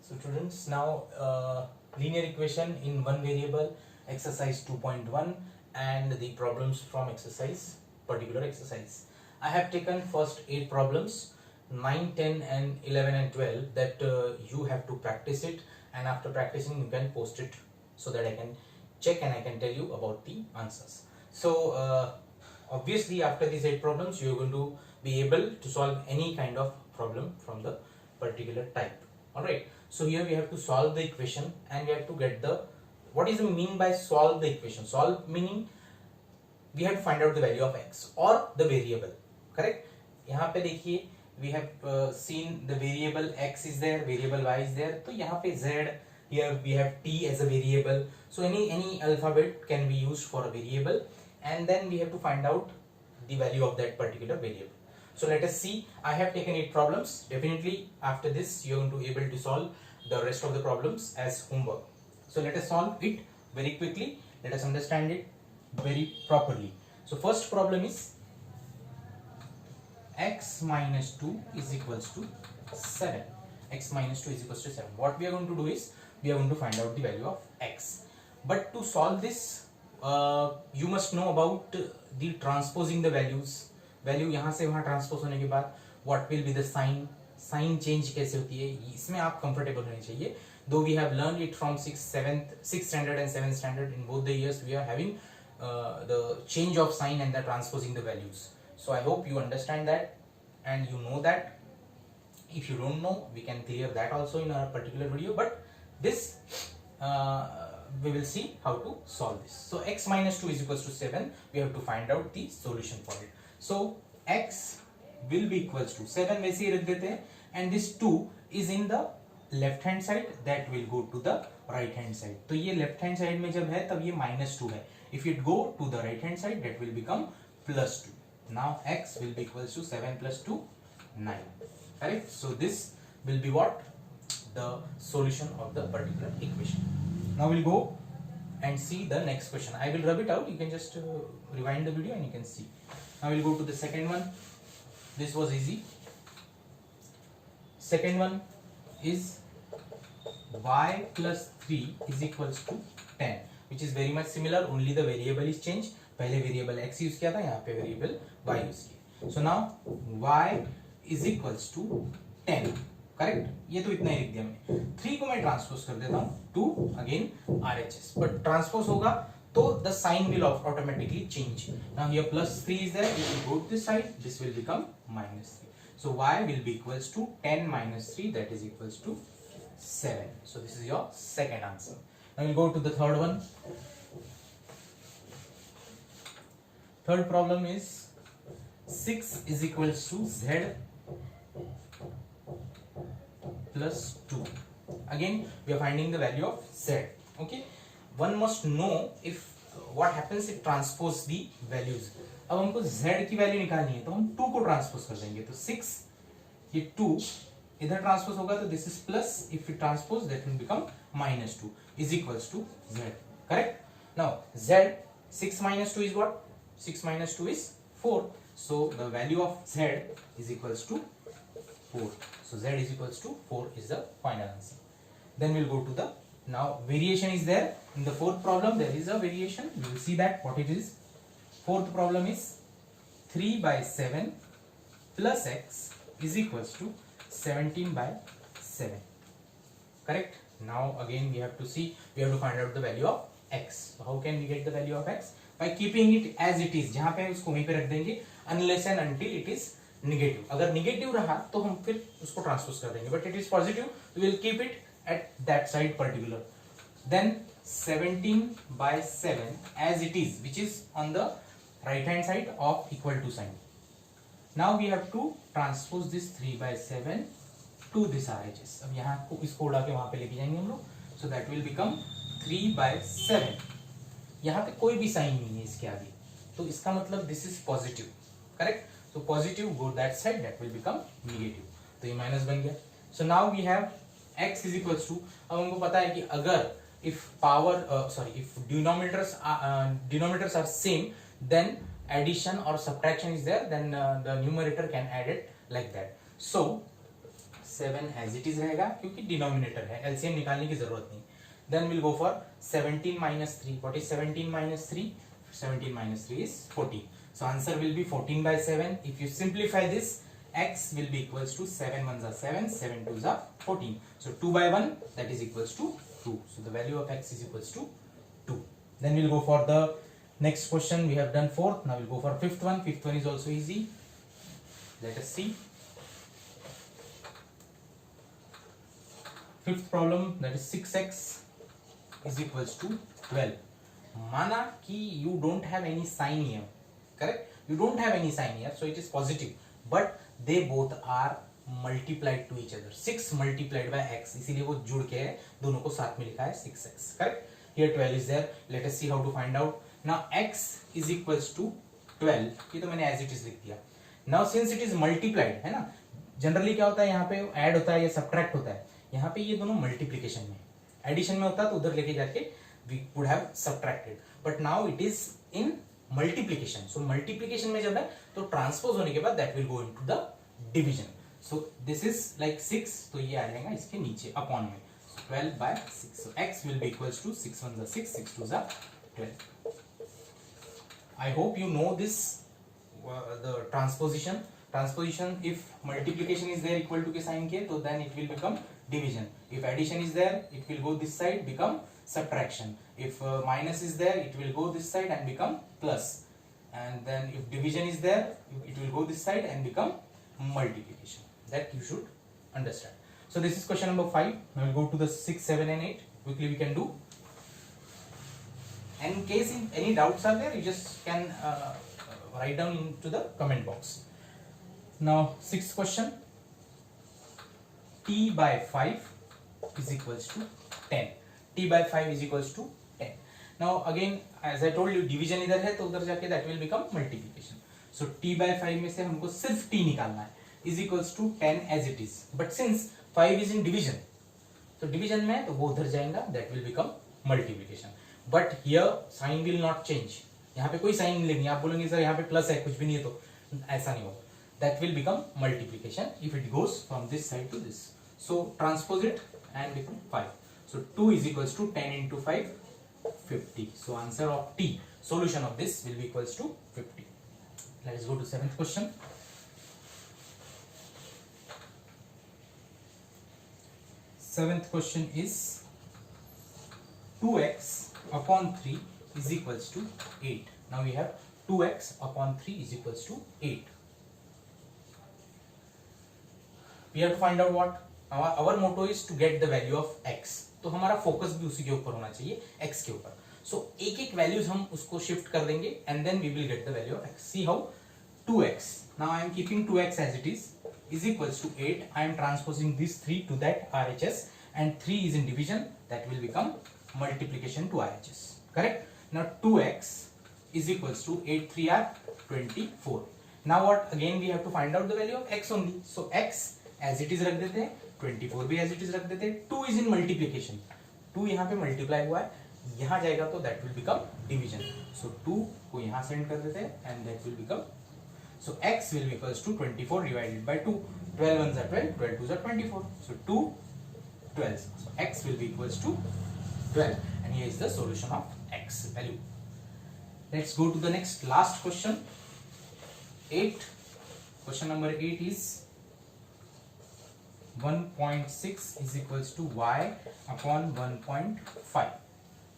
So students, now linear equation in one variable, exercise 2.1, and the problems from particular exercise. I have taken first 8 problems, 9, 10 and 11 and 12 that you have to practice it, and after practicing you can post it so that I can check and I can tell you about the answers. So obviously after these 8 problems you are going to be able to solve any kind of problem from the particular type. Alright, so here we have to solve the equation and we have to get the, what is the mean by solve the equation? Solve meaning we have to find out the value of x or the variable, correct? यहाँ पे देखिए we have seen the variable x is there, variable y is there, तो यहाँ पे z, here we have t as a variable, so any alphabet can be used for a variable, and then we have to find out the value of that particular variable. So let us see. I have taken 8 problems. Definitely after this you are going to be able to solve the rest of the problems as homework. So let us solve it very quickly. Let us understand it very properly. So first problem is x minus 2 is equals to 7. X minus 2 is equals to 7. What we are going to do is we are going to find out the value of x. But to solve this you must know about the transposing the values. Value यहाँ से वहाँ transpose होने के बाद what will be the sign change कैसे होती है, इसमें आप कंफर्टेबल होने चाहिए. Though we have learn it from 6th standard and 7th standard, in both the years we are having the change of sign and the transposing the values. So I hope you understand that and you know that. If you don't know, we can clear that also in a particular video, but this we will see how to solve this. So x minus 2 is equals to 7. We have to find out the solution for it. So x will be equals to 7, वैसे ही रख देते हैं, and this 2 is in the left hand side, that will go to the right hand side. तो ये left hand side में जब है तब ये -2 है. If it go to the right hand side, that will become +2. Now x will be equals to 7 plus 2, 9. Correct? So this will be what? The solution of the particular equation. Now we'll go and see the next question. I will rub it out. You can just rewind the video and you can see. Now we'll go to the second one. This was easy. Second one is y plus 3 is equals to 10, which is very much similar, only the variable is changed. पहले variable x use किया था, यहाँ पे variable y use किया. So now y is equals to 10. Correct, ये तो इतना ही लिख दिया मैंने. 3 को मैं ट्रांसपोज कर देता हूँ to again RHS, but transpose होगा तो the sign will automatically change. Now here +3 is there, if you go to this side, this will become -3. So y will be equals to 10 minus 3, that is equals to 7. So this is your second answer. Now we'll go to the third one. Third problem is 6 is equals to z plus 2. Again we are finding the value of z. Okay, one must know if what happens if transpose the values. अब हमको z की value निकालनी है तो हम 2 को transpose कर देंगे. तो 6 ये 2 इधर ट्रांसपोज होगा तो this is plus, if you transpose that will become -2 is equals to z. Correct? Now z 6 minus 2 is what? 6 minus 2 is 4. So the value of z is equals to 4. So z is equals to 4 is the final answer. Then we'll go to the, now variation is there in the fourth problem. There is a variation, you will see that what it is. Fourth problem is 3 by 7 plus x is equals to 17 by 7. Correct? Now again we have to see, we have to find out the value of x. So how can we get the value of x? By keeping it as it is. जहाँ पे उसको वहीं पे रख देंगे unless and until it is negative. अगर negative रहा तो हम फिर उसको ट्रांसपोज कर देंगे, but it is positive, we will keep it at that side particular. Then 17 by 7 as it is, which is on the right hand side of equal to sign. Now we have to transpose this 3 by 7 to this RHS. अब यहाँ को इसको उड़ा के वहाँ पे लेके जाएंगे हम लोग. So that will become 3 by 7. यहाँ पे कोई भी साइन नहीं है इसके आगे, तो इसका मतलब this is positive. Correct? So positive go that side, that will become negative. तो ये माइनस बन गया. So now we have x is equals to, अब हमको पता है कि अगर if power if denominators are same, then addition or subtraction is there, then the numerator can add it like that. So 7 as it is रहेगा क्योंकि denominator है, LCM निकालने की जरूरत नहीं. Then will go for 17 minus 3. What is 17 minus 3? 17 minus 3 is 14. So answer will be 14 by 7. If you simplify this, x will be equals to 7 ones are 7, 7 twos are 14. So 2 by 1, that is equals to 2. So the value of x is equals to 2. Then we'll go for the next question. We have done fourth. Now we'll go for fifth one. Fifth one is also easy. Let us see. Fifth problem, that is 6x is equals to 12. माना कि you don't have any sign here, correct? You don't have any sign here, so it is positive. But they both are multiplied to each other. 6 multiplied by x, इसीलिए वो जुड़ के है, दोनों को साथ में लिखा है 6x, correct? Here 12 is there. Let us see how to find out. Now x is equals to 12. ये तो मैंने as it is लिख दिया. Now since it is multiplied, है ना? जनरली क्या होता है यहाँ पे ऐड होता है या सब्ट्रैक्ट होता है. यहाँ पे ये दोनों मल्टीप्लीकेशन में, एडिशन में होता तो उधर लेके जाके we would have subtracted, but now it is in multiplication. So multiplication में जब है तो ट्रांसपोज होने के बाद that will go into the division. So this is like 6, तो ये आ जाएगा इसके नीचे अपॉन में. 12 by 6. So x will be equals to 6 ones are 6, 6 twos are 12. I hope you know this, the transposition. Transposition, if multiplication is there equal to के sign के, तो then it will become division. If addition is there, it will go this side, become subtraction. If minus is there, it will go this side and become plus. And then if division is there, it will go this side and become multiplication. That you should understand. So this is question number 5. Now we'll go to the 6, 7 and 8. Quickly we can do. And in case any doubts are there, you just can write down into the comment box. Now sixth question, t by 5 is equals to 10. t by 5 is equals to 10. Now again as I told you, division इधर है तो उधर जाके that will become multiplication. So t by 5 में से हमको सिर्फ t निकालना है, is equals to 10 as it is. But since 5 is in division, तो division में तो वो उधर जाएगा, that will become multiplication. But here sign will not change. यहाँ पे कोई साइन नहीं लेंगे. आप बोलेंगे सर यहाँ पे प्लस है, कुछ भी नहीं है, तो ऐसा नहीं होगा. That will become multiplication if it goes from this side to this. So transpose it and become 5. So 2 is equals to 10 into 5, 50. So answer of t, solution of this will be equals to 50. Let us go to seventh question. Seventh question is 2x upon 3 is equals to 8. Now we have 2x upon 3 is equals to 8. We have to find out what our motto is to get the value of x. तो हमारा focus भी उसी के ऊपर होना चाहिए, x के ऊपर. So एक एक वैल्यूज हम उसको शिफ्ट कर देंगे and then we will get the value of x. See how 2x. Now I am keeping 2x as it is equals to 8. I am transposing this 3 to that RHS and 3 is in division, that will become multiplication to RHS. Correct? Now 2x is equals to 8 3 are 24. Now what? Again we have to find out the value of x only. So x as it is रख देते हैं, 24 भी as it is रख देते हैं. 2 is in multiplication. 2 यहाँ पे multiply हुआ है, यहाँ जाएगा तो that will become division. So 2 को यहाँ सेंड कर देते हैं and that will become. So x will be equals to 24 divided by 2. 12 ones are 12, 12 twos are 24. So 2 12. So x will be equals to 12 and here is the solution of x value. Let's go to the next last question. 8. Question number 8 is 1.6 is equals to y upon 1.5.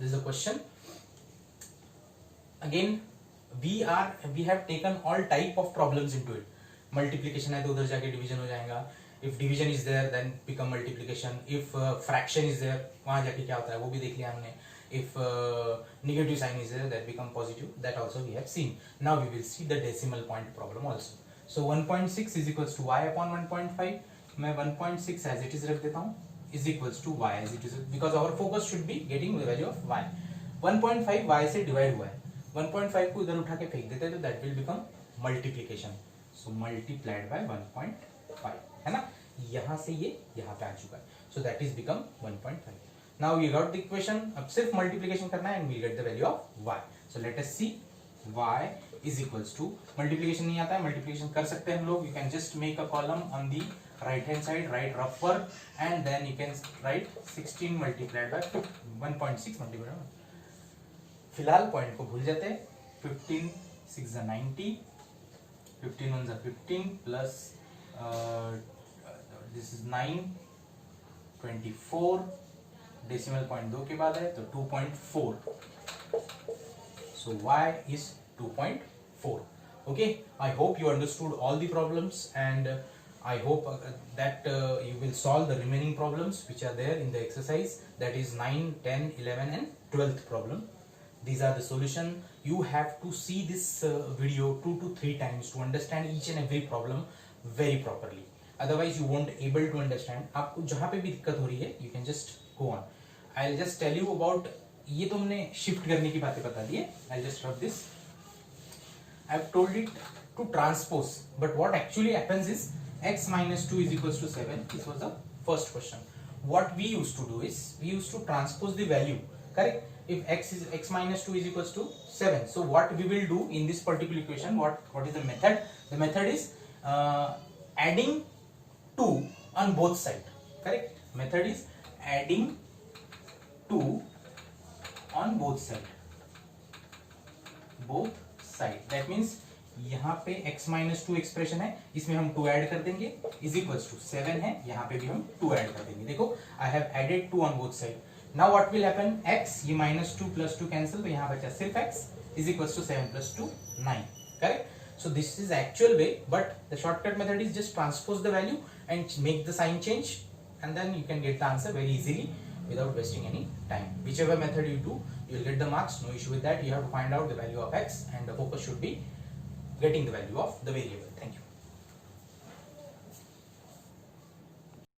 This is the question. Again we have taken all type of problems into it. Multiplication है तो उधर जाके division हो जाएगा. If division is there then become multiplication. If fraction is there, वहाँ जाके क्या होता है वो भी देख लिया हमने. If negative sign is there, that become positive. That also we have seen. Now we will see the decimal point problem also. So 1.6 is equals to y upon 1.5. मैं 1.6 as it is रख देता हूँ, is equals to y as it is, because our focus should be getting the value of y. 1.5 y से divide हुआ है, 1.5 को इधर उठा के फेंक देते हैं तो that will become multiplication. So multiplied by 1.5 है ना, यहाँ से ये यहाँ पे आ चुका है. So that is become 1.5. Now we got the equation. अब सिर्फ multiplication करना है and we get the value of y. So let us see. y is equals to, multiplication नहीं आता है, multiplication कर सकते हैं हम लोग. You can just make a column on the right hand side, write rough work, and then you can write 16 multiplied by 1.6 multiplied by, फिलहाल point को भूल जाते हैं. 15 6 90, 15 1 15 plus this is 9 24, decimal point 2 के बाद है तो 2.4. So y is 2.4. Okay, I hope you understood all the problems, and I hope that you will solve the remaining problems which are there in the exercise, that is 9, 10, 11 and 12th problem. These are the solution. You have to see this video 2 to 3 times to understand each and every problem very properly. Otherwise you won't able to understand. आपको जहाँ पे भी दिक्कत हो रही है you can just go on. I'll just tell you about, ये तो हमने शिफ्ट करने की बातें बता दी है. I'll just rub this. I've told it to transpose, but what actually happens is x minus 2 is equals to 7. This was the first question. What we used to do is we used to transpose the value, correct? If x minus 2 is equals to 7, so what we will do in this particular equation, what is the method? The method is adding 2 on both sides, correct? Method is adding 2 on both side. That means यहाँ पे x minus 2 expression है, इसमें हम 2 add कर देंगे, is equals to 7 है, यहाँ पे भी हम 2 ऐड कर देंगे. देखो I have added 2 on both side. Now what will happen? x, ये minus 2 plus 2 cancel, तो यहाँ बचा सिर्फ x is equals to 7 plus 2 9. Correct? So this is actual way, but the shortcut method is just transpose the value and make the sign change, and then you can get the answer very easily without wasting any time. Whichever method you do, you will get the marks. No issue with that. You have to find out the value of x, and the focus should be getting the value of the variable. Thank you.